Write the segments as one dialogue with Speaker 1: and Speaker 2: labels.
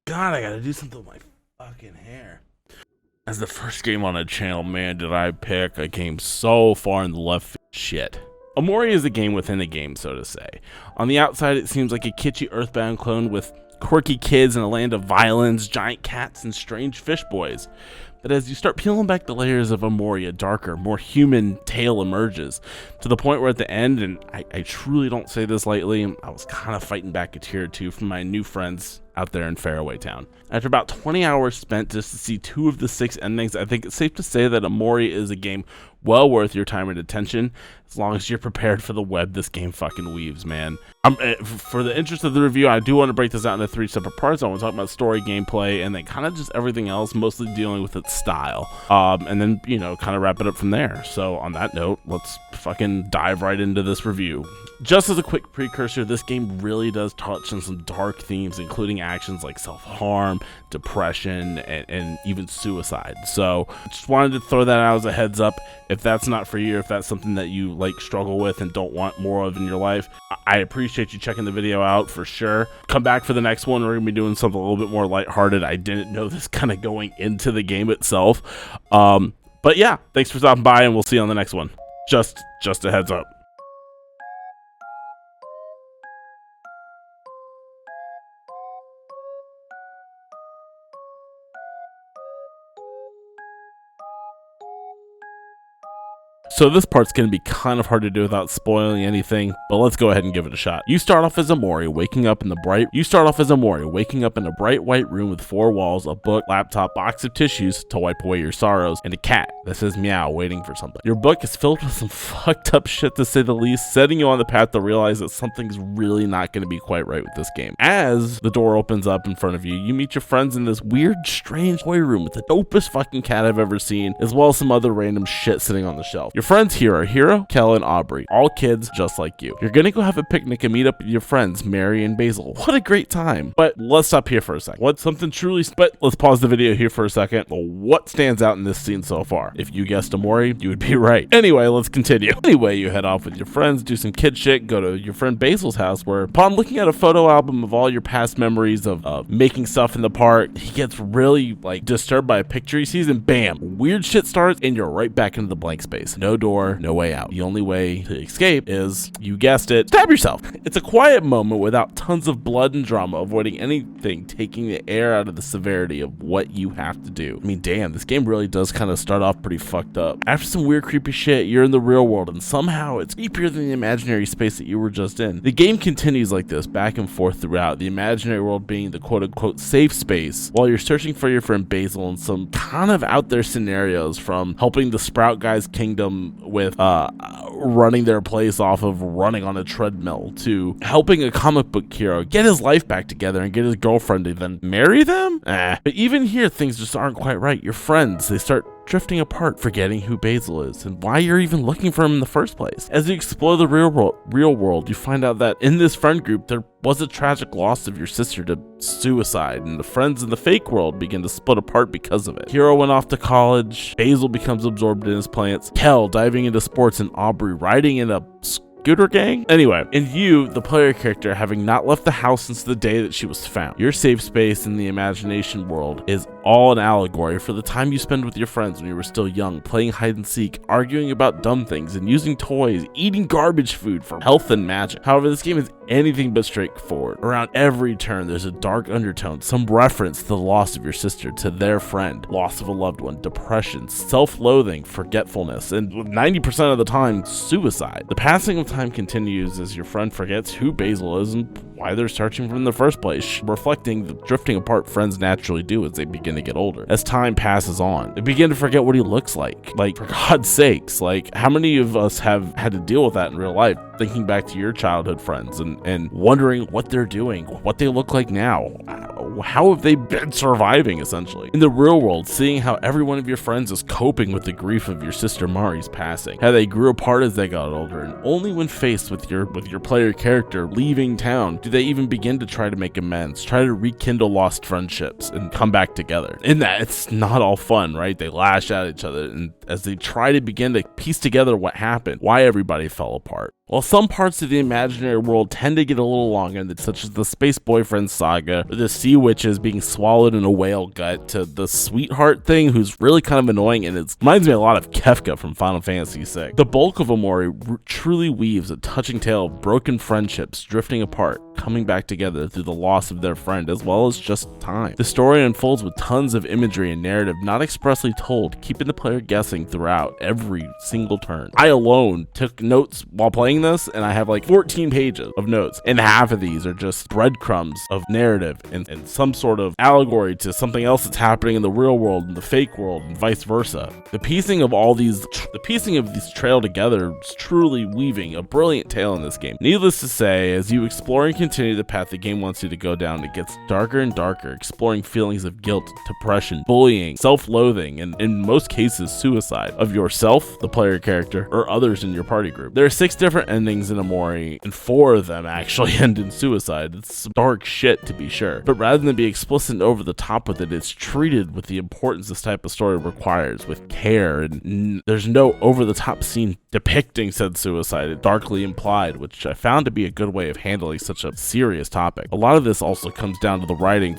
Speaker 1: God, I gotta do something with my fucking hair. As the first game on the channel, man, did I pick a game so far in the left shit. Omori is a game within a game, so to say. On the outside, it seems like a kitschy Earthbound clone with quirky kids in a land of violence, giant cats, and strange fish boys. But as you start peeling back the layers of Omori, a darker, more human tale emerges, to the point where at the end, and I truly don't say this lightly, I was kind of fighting back a tear or two from my new friends out there in Faraway Town. After about 20 hours spent just to see 2 of the 6 endings, I think it's safe to say that Omori is a game well worth your time and attention, as long as you're prepared for the web this game fucking weaves, man. For the interest of the review, I do want to break this out into 3 separate parts. I want to talk about story, gameplay, and then kind of just everything else, mostly dealing with its style. And then, you know, kind of wrap it up from there. So on that note, let's fucking dive right into this review. Just as a quick precursor, this game really does touch on some dark themes, including actions like self-harm, depression, and even suicide. So just wanted to throw that out as a heads up. If that's not for you, if that's something that you like struggle with and don't want more of in your life, I appreciate you checking the video out for sure. Come back for the next one. We're gonna be doing something a little bit more lighthearted. I didn't know this kind of going into the game itself. But yeah, thanks for stopping by, and we'll see you on the next one. Just a heads up. So this part's going to be kind of hard to do without spoiling anything, but let's go ahead and give it a shot. You start off as Omori, waking up in a bright white room with 4 walls, a book, laptop, box of tissues to wipe away your sorrows, and a cat that says meow waiting for something. Your book is filled with some fucked up shit, to say the least, setting you on the path to realize that something's really not going to be quite right with this game. As the door opens up in front of you, you meet your friends in this weird, strange toy room with the dopest fucking cat I've ever seen, as well as some other random shit sitting on the shelf. Your friends here are Hiro, Kel, and Aubrey, all kids just like you. You're gonna go have a picnic and meet up with your friends, Mary and Basil. What a great time. But let's stop here for a second. Let's pause the video here for a second. Well, what stands out in this scene so far? If you guessed Omori, you would be right. Anyway, let's continue. Anyway, you head off with your friends, do some kid shit, go to your friend Basil's house, where upon looking at a photo album of all your past memories of making stuff in the park, he gets really disturbed by a picture he sees, and bam, weird shit starts, and you're right back into the blank space. No door, no way out. The only way to escape is, you guessed it, stab yourself. It's a quiet moment without tons of blood and drama, avoiding anything taking the air out of the severity of what you have to do. I mean, damn, this game really does kind of start off pretty fucked up. After some weird creepy shit, you're in the real world, and somehow it's creepier than the imaginary space that you were just in. The game continues like this, back and forth throughout, the imaginary world being the quote-unquote safe space, while you're searching for your friend Basil in some kind of out there scenarios, from helping the Sprout Guy's kingdom with running their place off of running on a treadmill, to helping a comic book hero get his life back together and get his girlfriend to then marry them. But even here, things just aren't quite right. Your friends, they start drifting apart, forgetting who Basil is and why you're even looking for him in the first place. As you explore the real world, you find out that in this friend group there was a tragic loss of your sister to suicide, and the friends in the fake world begin to split apart because of it. Hiro went off to college, Basil becomes absorbed in his plants, Kel diving into sports, and Aubrey riding in a scooter gang? Anyway, and you, the player character, having not left the house since the day that she was found. Your safe space in the imagination world is all an allegory for the time you spend with your friends when you were still young, playing hide and seek, arguing about dumb things, and using toys, eating garbage food for health and magic. However, this game is anything but straightforward. Around every turn, there's a dark undertone, some reference to the loss of your sister, to their friend, loss of a loved one, depression, self-loathing, forgetfulness, and 90% of the time, suicide. The passing of time continues as your friend forgets who Basil is and why they're searching for him in the first place, reflecting the drifting apart friends naturally do as they begin to get older. As time passes on, they begin to forget what he looks like. Like, for God's sakes, like, how many of us have had to deal with that in real life, thinking back to your childhood friends and wondering what they're doing, what they look like now, how have they been surviving, essentially. In the real world, seeing how every one of your friends is coping with the grief of your sister Mari's passing, how they grew apart as they got older, and only when faced with your player character leaving town do they even begin to try to make amends, try to rekindle lost friendships and come back together. In that, it's not all fun, right? They lash at each other, and as they try to begin to piece together what happened, why everybody fell apart. While some parts of the imaginary world tend to get a little longer, such as the Space Boyfriend saga, or the sea witches being swallowed in a whale gut, to the sweetheart thing who's really kind of annoying, and it reminds me a lot of Kefka from Final Fantasy VI. The bulk of Omori truly weaves a touching tale of broken friendships drifting apart, coming back together through the loss of their friend, as well as just time. The story unfolds with tons of imagery and narrative not expressly told, keeping the player guessing throughout every single turn. I alone took notes while playing this, and I have like 14 pages of notes, and half of these are just breadcrumbs of narrative and some sort of allegory to something else that's happening in the real world and the fake world and vice versa. The piecing of these trail together is truly weaving a brilliant tale in this game. Needless to say, as you explore and continue the path the game wants you to go down, it gets darker and darker, exploring feelings of guilt, depression, bullying, self-loathing, and in most cases suicide of yourself, the player character, or others in your party group. There are 6 different endings in Omori, and 4 of them actually end in suicide. It's some dark shit, to be sure, but rather than be explicit and over the top with it, it's treated with the importance this type of story requires, with care, and there's no over the top scene depicting said suicide, darkly implied, which I found to be a good way of handling such a serious topic. A lot of this also comes down to the writing,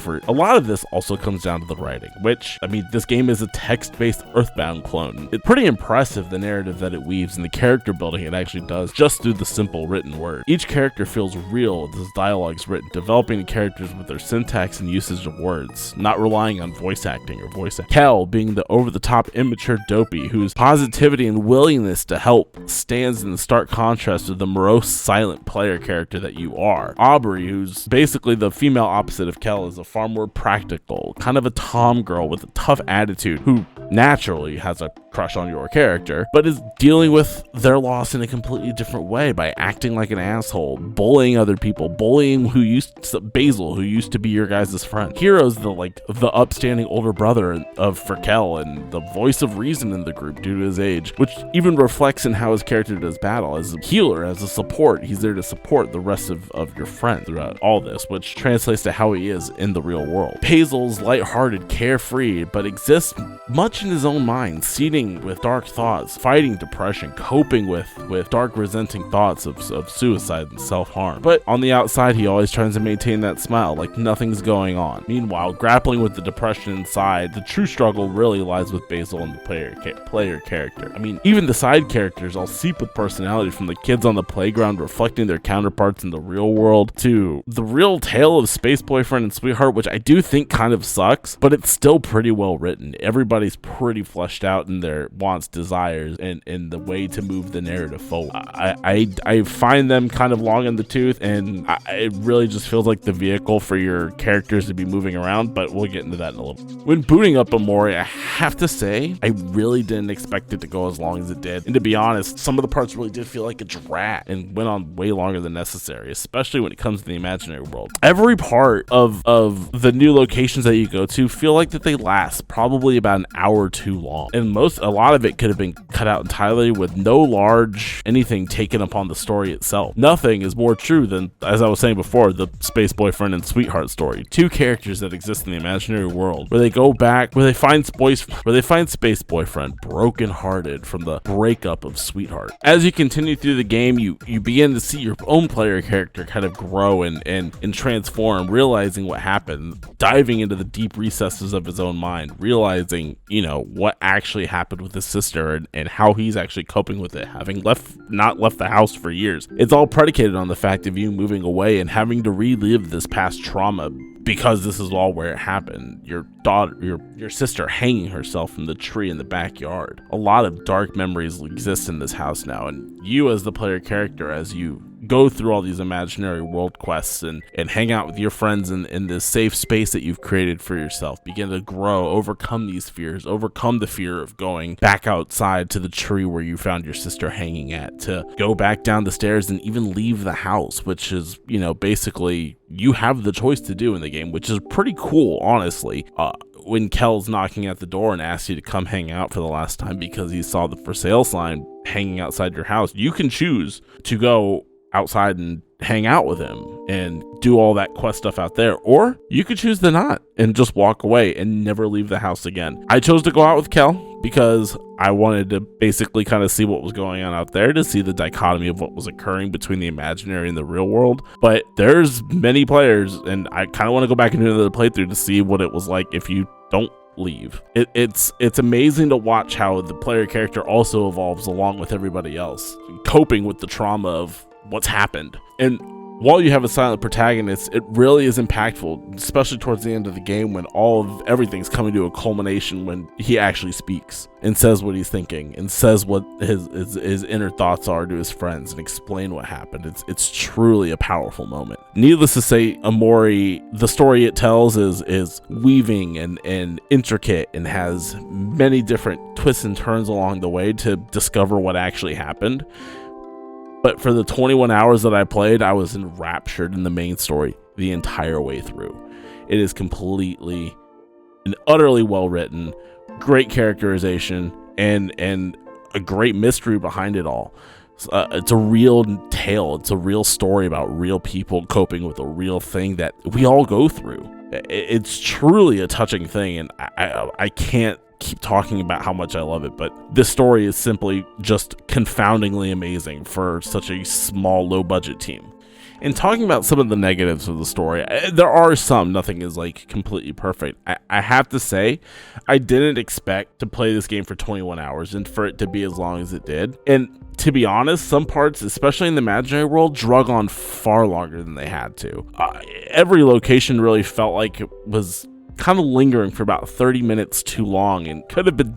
Speaker 1: which, I mean, this game is a text-based Earthbound clone. It's pretty impressive, the narrative that it weaves and the character building it actually does just through the simple written word. Each character feels real as dialogue's written, developing the characters with their syntax and usage of words, not relying on voice acting. Kel being the over-the-top immature dopey whose positivity and willingness to help stands in the stark contrast to the morose, silent player character that you are. Aubrey, who's basically the female opposite of Kel, is a far more practical, kind of a tom girl with a tough attitude who naturally has a crush on your character, but is dealing with their loss in a completely different way by acting like an asshole, bullying other people, bullying Basil, who used to be your guys' friend. Hero's the upstanding older brother of Kel and the voice of reason in the group due to his age, which even reflects in how his character does battle. As a healer, as a support, he's there to support the rest of your friends throughout all this, which translates to how he is in the real world. Basil's lighthearted, carefree, but exists much in his own mind, seething with dark thoughts, fighting depression, coping with dark resenting thoughts of suicide and self-harm. But on the outside, he always tries to maintain that smile like nothing's going on. Meanwhile, grappling with the depression inside, the true struggle really lies with Basil and the player character. I mean, even the side characters all seep with personality, from the kids on the playground reflecting their counterparts in the real world to the real tale of Space Boyfriend and Sweetheart, which I do think kind of sucks, but it's still pretty well written. Everybody's pretty fleshed out in their wants, desires, and the way to move the narrative forward. I find them kind of long in the tooth, and it really just feels like the vehicle for your characters to be moving around, but we'll get into that in a little bit. When booting up Omori, I have to say, I really didn't expect it to go as long as it did, and to be honest, some of the parts really did feel like a drag and went on way longer than necessary, especially when it comes to the imaginary world. Every part of the new locations that you go to feel like that they last probably about an hour too long, and a lot of it could have been cut out entirely with no large anything taken upon the story itself. Nothing is more true than, as I was saying before, the Space Boyfriend and Sweetheart story. 2 characters that exist in the imaginary world where they find Space Boyfriend broken-hearted from the breakup of Sweetheart. As you continue through the game, you begin to see your own player character kind of grow and transform, realizing what happened, diving into the deep recesses of his own mind, realizing, what actually happened with his sister and how he's actually coping with it, having not left the house for years. It's all predicated on the fact of you moving away and having to relive this past trauma, because this is all where it happened. Your sister hanging herself from the tree in the backyard. A lot of dark memories exist in this house now, and you as the player character, as you go through all these imaginary world quests and hang out with your friends in this safe space that you've created for yourself, begin to grow, overcome these fears, overcome the fear of going back outside to the tree where you found your sister hanging at, to go back down the stairs and even leave the house, which is, basically you have the choice to do in the game, which is pretty cool, honestly. When Kel's knocking at the door and asks you to come hang out for the last time because he saw the for sale sign hanging outside your house, you can choose to go outside and hang out with him and do all that quest stuff out there, or you could choose to not and just walk away and never leave the house again. I chose to go out with Kel because I wanted to basically kind of see what was going on out there, to see the dichotomy of what was occurring between the imaginary and the real world. But there's many players, and I kind of want to go back and do another playthrough to see what it was like if you don't leave. It's amazing to watch how the player character also evolves along with everybody else, coping with the trauma of what's happened. And while you have a silent protagonist, it really is impactful, especially towards the end of the game when everything's coming to a culmination, when he actually speaks and says what he's thinking and says what his inner thoughts are to his friends and explain what happened. It's truly a powerful moment. Needless to say, Omori, the story it tells is weaving and intricate, and has many different twists and turns along the way to discover what actually happened. But for the 21 hours that I played, I was enraptured in the main story the entire way through. It is completely and utterly well written, great characterization, and a great mystery behind it all. It's a real tale. It's a real story about real people coping with a real thing that we all go through. It's truly a touching thing, and I can't keep talking about how much I love it, but this story is simply just confoundingly amazing for such a small, low budget team. And talking about some of the negatives of the story, there are some. Nothing is like completely perfect. I have to say, I didn't expect to play this game for 21 hours and for it to be as long as it did. And to be honest, some parts, especially in the imaginary world, drug on far longer than they had to. Every location really felt like it was kind of lingering for about 30 minutes too long, and could have been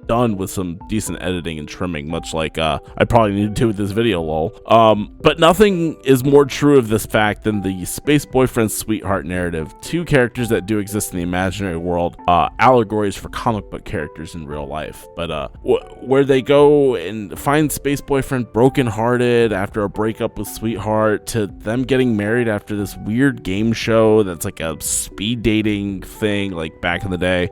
Speaker 1: done with some decent editing and trimming, much like I probably need to do with this video, lol. But nothing is more true of this fact than the space boyfriend sweetheart narrative. Two characters that do exist in the imaginary world, allegories for comic book characters in real life, but where they go and find space boyfriend brokenhearted after a breakup with sweetheart, to them getting married after this weird game show that's like a speed dating thing like back in the day,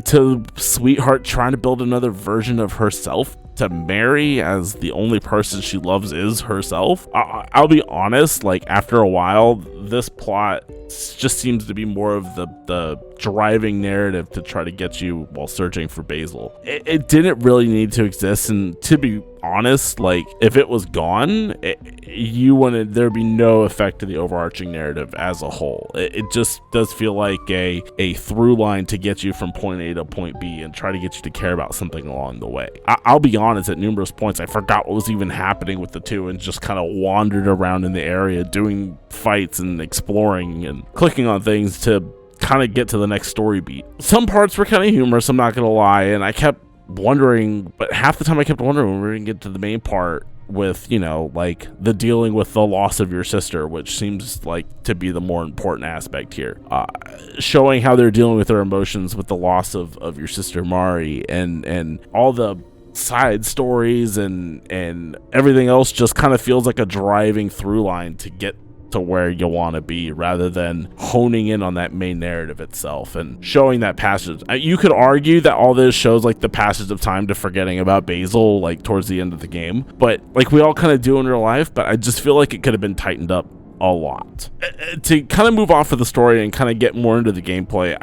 Speaker 1: to sweetheart trying to build another version of herself to marry, as the only person she loves is herself. I'll be honest, like after a while, this plot just seems to be more of the driving narrative to try to get you while searching for Basil. It didn't really need to exist, and to be honest, like if it was gone, there'd be no effect to the overarching narrative as a whole. It just does feel like a through line to get you from point A to point B and try to get you to care about something along the way. I'll be honest, at numerous points I forgot what was even happening with the two and just kind of wandered around in the area doing fights and exploring and clicking on things to kind of get to the next story beat. Some parts were kind of humorous, I'm not gonna lie, and I kept wondering, but half the time I kept wondering when we were gonna get to the main part with, you know, like the dealing with the loss of your sister, which seems like to be the more important aspect here, showing how they're dealing with their emotions with the loss of your sister Mari, and all the side stories and everything else just kind of feels like a driving through line to get to where you want to be, rather than honing in on that main narrative itself and showing that passage. You could argue that all this shows like the passage of time to forgetting about Basil, like towards the end of the game, but like we all kind of do in real life, but I just feel like it could have been tightened up a lot. To kind of move off of the story and kind of get more into the gameplay,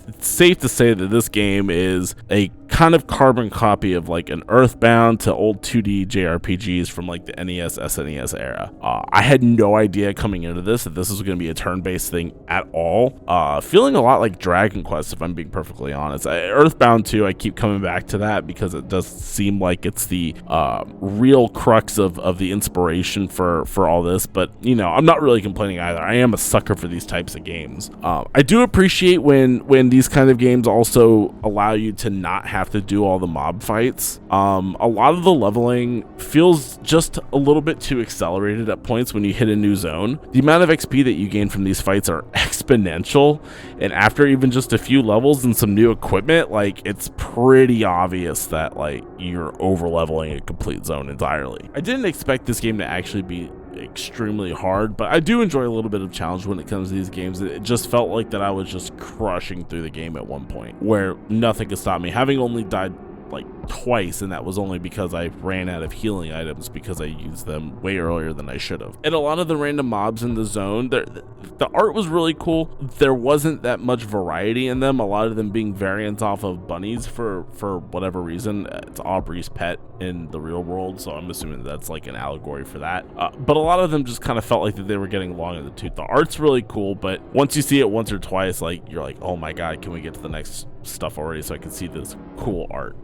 Speaker 1: it's safe to say that this game is a kind of carbon copy of like an Earthbound to old 2D JRPGs from like the NES, SNES era. I had no idea coming into this that this was going to be a turn-based thing at all. Feeling a lot like Dragon Quest, if I'm being perfectly honest. Earthbound 2, I keep coming back to that because it does seem like it's the real crux of the inspiration for all this, but you know, I'm not really complaining either. I am a sucker for these types of games. I do appreciate when these kind of games also allow you to not have to do all the mob fights. A lot of the leveling feels just a little bit too accelerated at points when you hit a new zone. The amount of XP that you gain from these fights are exponential, and after even just a few levels and some new equipment, like it's pretty obvious that like you're over leveling a complete zone entirely. I didn't expect this game to actually be extremely hard, but I do enjoy a little bit of challenge when it comes to these games. It just felt like that I was just crushing through the game at one point where nothing could stop me, having only died like twice, and that was only because I ran out of healing items because I used them way earlier than I should have. And a lot of the random mobs in the zone, the art was really cool. There wasn't that much variety in them, a lot of them being variants off of bunnies for whatever reason. It's Aubrey's pet in the real world, so I'm assuming that's like an allegory for that. But a lot of them just kind of felt like that they were getting long in the tooth. The art's really cool, but once you see it once or twice, like you're like, oh my god, can we get to the next stuff already so I can see this cool art?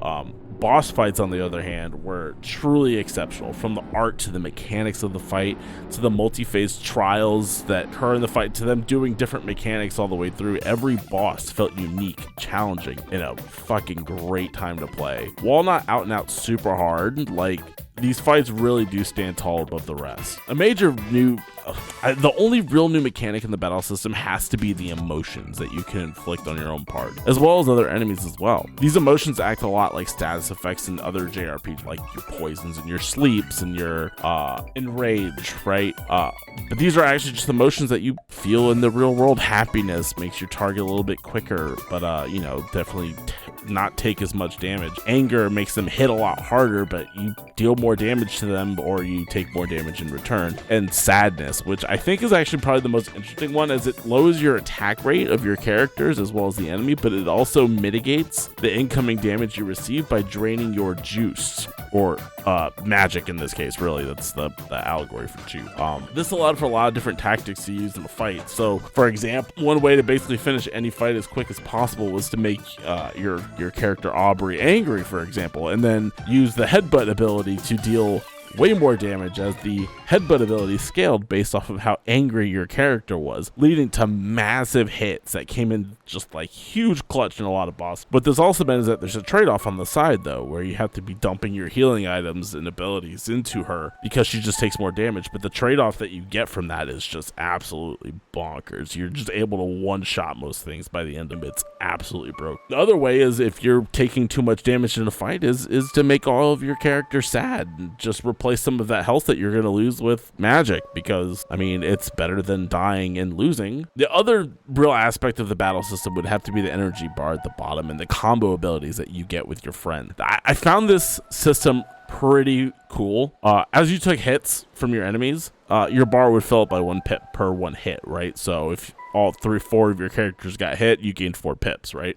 Speaker 1: Boss fights, on the other hand, were truly exceptional, from the art to the mechanics of the fight to the multi-phase trials that occur in the fight to them doing different mechanics all the way through. Every boss felt unique, challenging, and a fucking great time to play. While not out and out super hard, like, these fights really do stand tall above the rest. The only real new mechanic in the battle system has to be the emotions that you can inflict on your own party, as well as other enemies as well. These emotions act a lot like status effects in other JRPGs, like your poisons and your sleeps and your enrage, right? But these are actually just emotions that you feel in the real world. Happiness makes your target a little bit quicker, but definitely not take as much damage. Anger makes them hit a lot harder, but you deal more damage to them, or you take more damage in return. And sadness, which I think is actually probably the most interesting one, as it lowers your attack rate of your characters as well as the enemy, but it also mitigates the incoming damage you receive by draining your juice, or magic in this case. Really, that's the allegory for juice. This allowed for a lot of different tactics to use in the fight. So for example, one way to basically finish any fight as quick as possible was to make your character Aubrey angry, for example, and then use the headbutt ability to deal way more damage, as the headbutt ability scaled based off of how angry your character was, leading to massive hits that came in just like huge clutch in a lot of bosses. What this also meant is that there's a trade-off on the side though, where you have to be dumping your healing items and abilities into her because she just takes more damage, but the trade-off that you get from that is just absolutely bonkers. You're just able to one-shot most things by the end of it. It's absolutely broke. The other way is, if you're taking too much damage in a fight, is to make all of your characters sad and just replace some of that health that you're going to lose with magic, because I mean, it's better than dying and losing. The other real aspect of the battle system would have to be the energy bar at the bottom and the combo abilities that you get with your friend. I found this system pretty cool. As you took hits from your enemies, your bar would fill up by 1 pip per 1 hit, right? So if all 4 of your characters got hit, you gained 4 pips, right?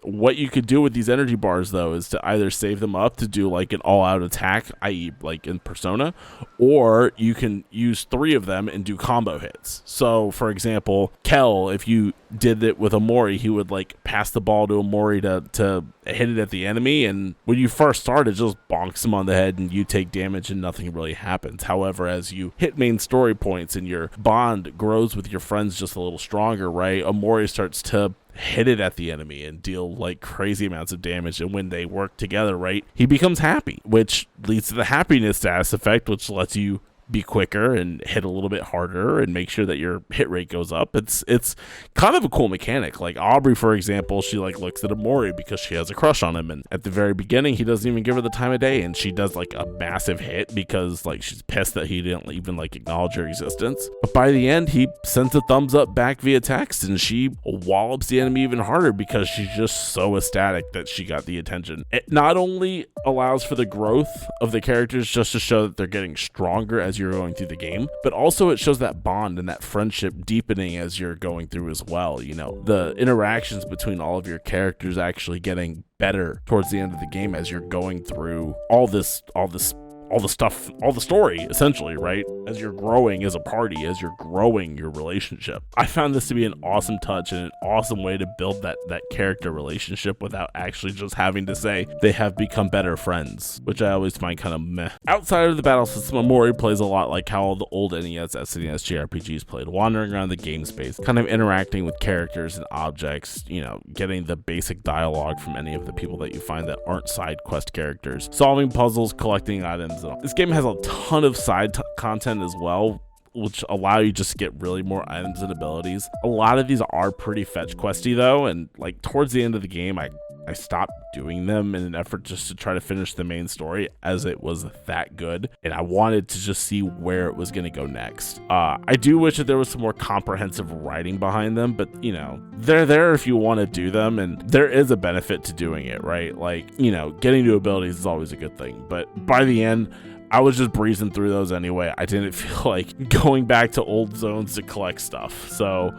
Speaker 1: What you could do with these energy bars though is to either save them up to do like an all-out attack, i.e. like in Persona, or you can use 3 of them and do combo hits. So for example, Kel, if you did it with Omori, he would like pass the ball to Omori to hit it at the enemy, and when you first start, it just bonks him on the head and you take damage and nothing really happens. However, as you hit main story points and your bond grows with your friends just a little stronger, right, Omori starts to hit it at the enemy and deal like crazy amounts of damage, and when they work together, right, he becomes happy, which leads to the happiness status effect, which lets you be quicker and hit a little bit harder and make sure that your hit rate goes up. It's kind of a cool mechanic. Like Aubrey, for example, she like looks at Omori because she has a crush on him, and at the very beginning he doesn't even give her the time of day, and she does like a massive hit because like she's pissed that he didn't even like acknowledge her existence. But by the end, he sends a thumbs up back via text, and she wallops the enemy even harder because she's just so ecstatic that she got the attention. It not only allows for the growth of the characters just to show that they're getting stronger as you're going through the game, but also it shows that bond and that friendship deepening as you're going through as well. You know, the interactions between all of your characters actually getting better towards the end of the game as you're going through all the stuff, all the story, essentially, right? As you're growing as a party, as you're growing your relationship. I found this to be an awesome touch and an awesome way to build that character relationship without actually just having to say they have become better friends, which I always find kind of meh. Outside of the battle system, Omori plays a lot like how all the old NES, SNES JRPGs played, wandering around the game space, kind of interacting with characters and objects, you know, getting the basic dialogue from any of the people that you find that aren't side quest characters, solving puzzles, collecting items. This game has a ton of side content as well, which allow you just to get really more items and abilities. A lot of these are pretty fetch questy though, and like towards the end of the game, I I stopped doing them in an effort just to try to finish the main story, as it was that good, and I wanted to just see where it was going to go next. I do wish that there was some more comprehensive writing behind them, but you know, they're there if you want to do them, and there is a benefit to doing it, right? Like, you know, getting new abilities is always a good thing, but by the end, I was just breezing through those anyway. I didn't feel like going back to old zones to collect stuff. So,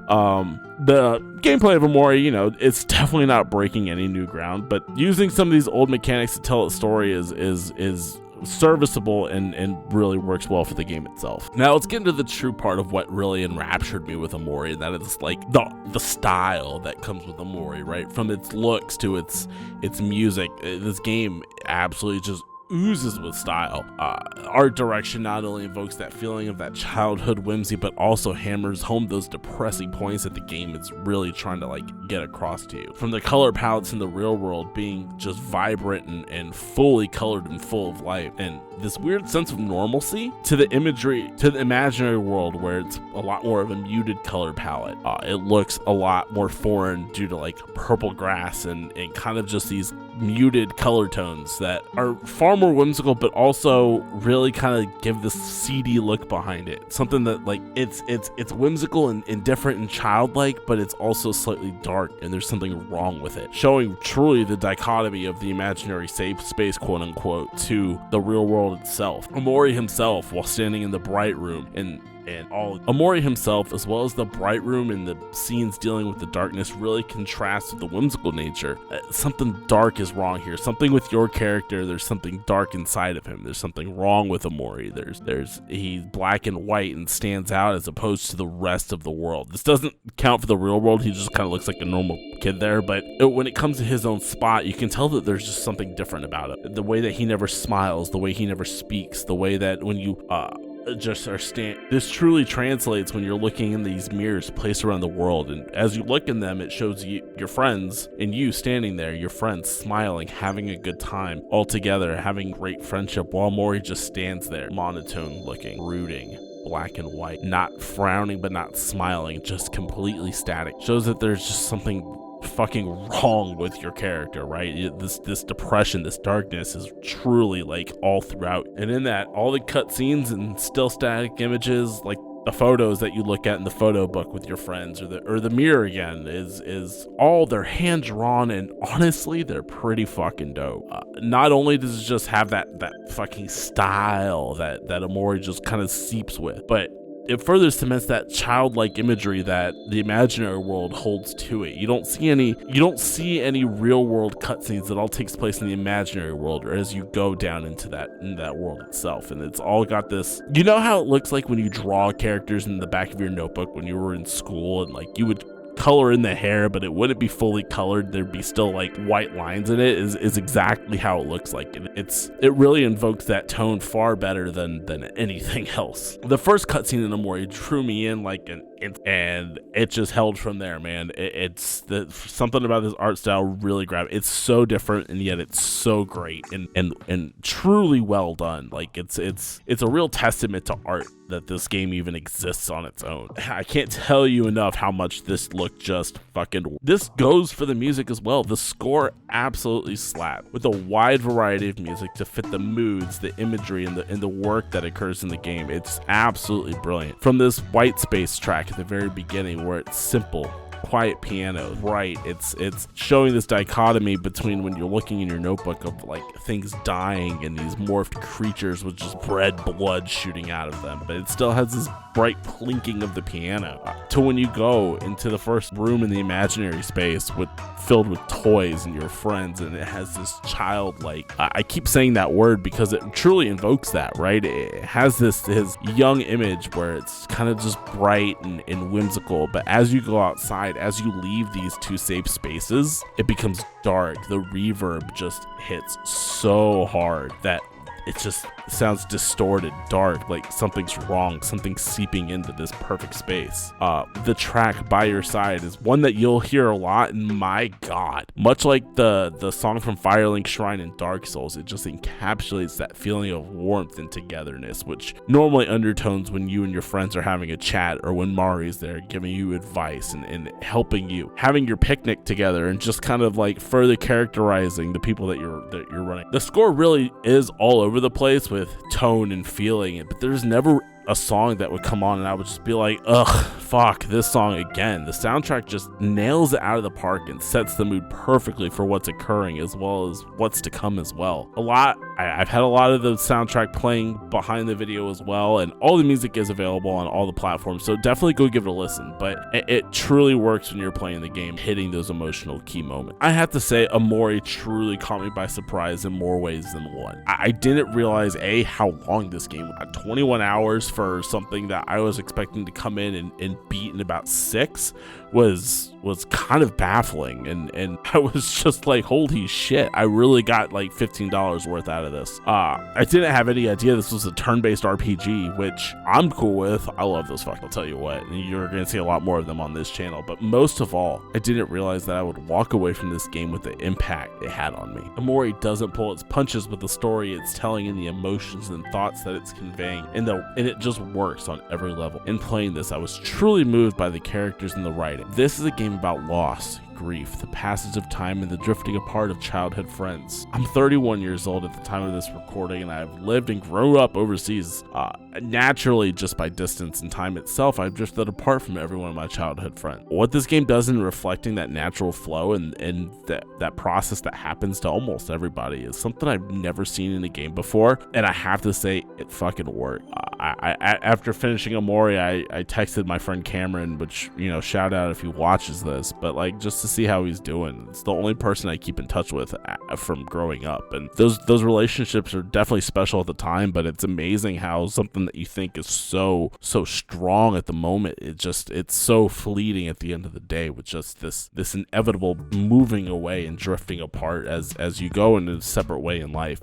Speaker 1: the gameplay of Omori, you know, it's definitely not breaking any new ground, but using some of these old mechanics to tell a story is serviceable and really works well for the game itself. Now let's get into the true part of what really enraptured me with Omori, and that is like the style that comes with Omori, right? From its looks to its music. This game absolutely just oozes with style. Art direction not only invokes that feeling of that childhood whimsy, but also hammers home those depressing points that the game is really trying to like get across to you. From the color palettes in the real world being just vibrant and fully colored and full of life, and this weird sense of normalcy, to the imagery, to the imaginary world where it's a lot more of a muted color palette. It looks a lot more foreign due to like purple grass and kind of just these muted color tones that are far more whimsical, but also really kind of give this seedy look behind it. Something that like it's whimsical and different and childlike, but it's also slightly dark and there's something wrong with it, showing truly the dichotomy of the imaginary safe space, quote unquote, to the real world itself. Omori himself, while standing in the bright room, and Omori himself, as well as the bright room and the scenes dealing with the darkness, really contrasts with the whimsical nature. Something dark is wrong here. Something with your character. There's something dark inside of him. There's something wrong with Omori. He's black and white and stands out as opposed to the rest of the world. This doesn't count for the real world. He just kind of looks like a normal kid there, but when it comes to his own spot, you can tell that there's just something different about it. The way that he never smiles, the way he never speaks, the way that when you this truly translates when you're looking in these mirrors placed around the world, and as you look in them, it shows you your friends and you standing there, your friends smiling, having a good time all together, having great friendship, while Mori just stands there monotone looking, brooding, black and white, not frowning but not smiling, just completely static. Shows that there's just something fucking wrong with your character, right? This depression, this darkness is truly like all throughout, and in that, all the cutscenes and still static images, like the photos that you look at in the photo book with your friends, or the mirror again, is all their hand drawn, and honestly, they're pretty fucking dope. Not only does it just have that fucking style that Omori just kind of seeps with, but it further cements that childlike imagery that the imaginary world holds to it. You don't see any real world cutscenes. That all takes place in the imaginary world, or as you go down into that world itself. And it's all got this, you know how it looks like when you draw characters in the back of your notebook when you were in school, and like you would color in the hair, but it wouldn't be fully colored. There'd be still like white lines in it. Is exactly how it looks like. And it really invokes that tone far better than anything else. The first cutscene in Omori drew me in like and it just held from there, man. It's something about this art style really grabbed. It's so different, and yet it's so great and truly well done. Like it's a real testament to art that this game even exists on its own. I can't tell you enough how much this look just fucking. This goes for the music as well. The score absolutely slaps, with a wide variety of music to fit the moods, the imagery, and the work that occurs in the game. It's absolutely brilliant. From this white space track at the very beginning, where it's simple, quiet piano, right? It's showing this dichotomy between when you're looking in your notebook of like things dying and these morphed creatures with just red blood shooting out of them, but it still has this bright plinking of the piano, to when you go into the first room in the imaginary space filled with toys and your friends, and it has this childlike, I keep saying that word because it truly invokes that, right? It has his young image where it's kind of just bright and whimsical, but as you go outside, as you leave these two safe spaces, it becomes dark. The reverb just hits so hard that it just sounds distorted, dark, like something's wrong, something's seeping into this perfect space. The track By Your Side is one that you'll hear a lot, and my god, much like the song from Firelink Shrine in Dark Souls, it just encapsulates that feeling of warmth and togetherness, which normally undertones when you and your friends are having a chat, or when Mari's there giving you advice and helping you, having your picnic together, and just kind of like further characterizing the people that you're running. The score really is all over the place with tone and feeling, but there's never a song that would come on and I would just be like, ugh, fuck this song again. The soundtrack just nails it out of the park and sets the mood perfectly for what's occurring as well as what's to come as well. I've had a lot of the soundtrack playing behind the video as well, and all the music is available on all the platforms, so definitely go give it a listen. But it truly works when you're playing the game, hitting those emotional key moments. I have to say, Omori truly caught me by surprise in more ways than one. I didn't realize how long this game was. 21 hours for something that I was expecting to come in and beat in about 6 was kind of baffling, and I was just like, holy shit, I really got like $15 worth out of this. I didn't have any idea this was a turn-based RPG, which I'm cool with. I love those fucking, I'll tell you what, and you're gonna see a lot more of them on this channel, but most of all, I didn't realize that I would walk away from this game with the impact it had on me. Omori doesn't pull its punches with the story it's telling and the emotions and thoughts that it's conveying, and it just works on every level. In playing this, I was truly moved by the characters and the writing. This is a game about loss, grief, the passage of time, and the drifting apart of childhood friends. I'm 31 years old at the time of this recording, and I've lived and grown up overseas. Naturally, just by distance and time itself, I've drifted apart from every one of my childhood friends. What this game does in reflecting that natural flow and that process that happens to almost everybody is something I've never seen in a game before, and I have to say, it fucking worked. After finishing Omori, I texted my friend Cameron, which, you know, shout out if he watches this, but like, just to see how he's doing. It's the only person I keep in touch with from growing up, and those relationships are definitely special at the time, but it's amazing how something that you think is so strong at the moment, it's so fleeting at the end of the day, with just this inevitable moving away and drifting apart as you go in a separate way in life.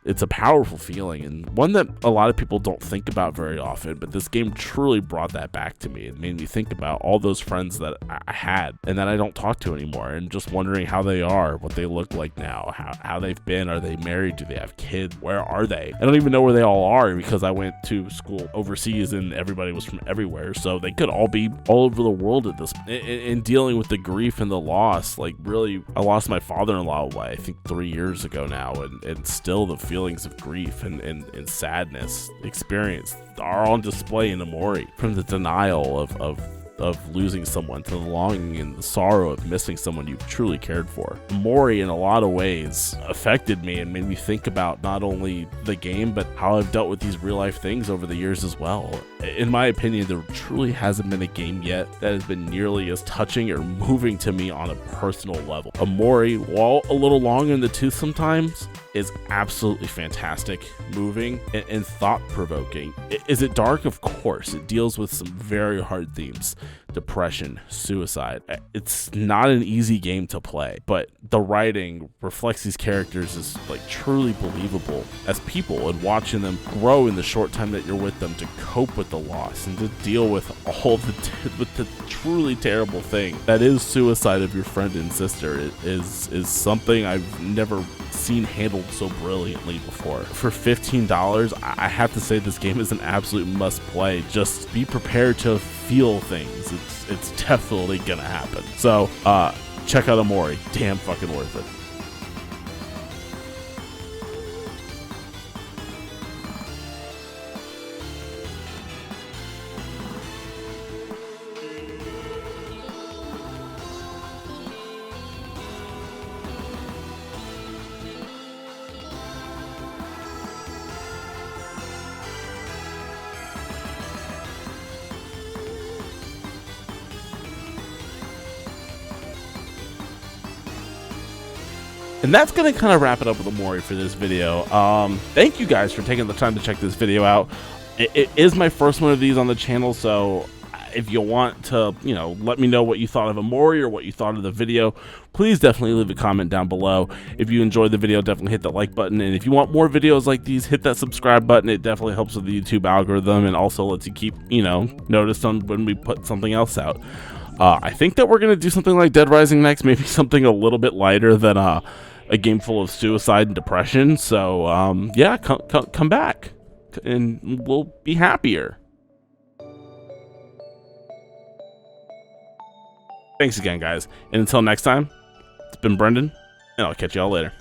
Speaker 1: It's a powerful feeling, and one that a lot of people don't think about very often, but this game truly brought that back to me. It made me think about all those friends that I had and that I don't talk to anymore, and just wondering how they are, what they look like now, how they've been. Are they married? Do they have kids? Where are they? I don't even know where they all are, because I went to school overseas and everybody was from everywhere, so they could all be all over the world at this. In dealing with the grief and the loss, like, really, I lost my father-in-law, I think 3 years ago now, and still the feelings of grief and sadness experienced are on display in Omori, from the denial of losing someone to the longing and the sorrow of missing someone you've truly cared for. Omori, in a lot of ways, affected me and made me think about not only the game, but how I've dealt with these real life things over the years as well. In my opinion, there truly hasn't been a game yet that has been nearly as touching or moving to me on a personal level. Omori, while a little long in the tooth sometimes, is absolutely fantastic, moving, and thought-provoking. Is it dark? Of course. It deals with some very hard themes. Depression, suicide. It's not an easy game to play, but the writing reflects these characters as like truly believable as people, and watching them grow in the short time that you're with them to cope with the loss and to deal with all the truly terrible thing that is suicide of your friend and sister is something I've never seen handled so brilliantly before. For $15, I have to say this game is an absolute must play. Just be prepared to feel things. It's definitely gonna happen. So check out Omori. Damn fucking worth it. And that's going to kind of wrap it up with Omori for this video. Thank you guys for taking the time to check this video out. It is my first one of these on the channel, so If you want to, let me know what you thought of Omori or what you thought of the video, please definitely leave a comment down below. If you enjoyed the video, definitely hit that like button. And if you want more videos like these, hit that subscribe button. It definitely helps with the YouTube algorithm and also lets you keep, notice on when we put something else out. I think that we're going to do something like Dead Rising next, maybe something a little bit lighter than a game full of suicide and depression. So, yeah, come back and we'll be happier. Thanks again, guys. And until next time, it's been Brendan, and I'll catch y'all later.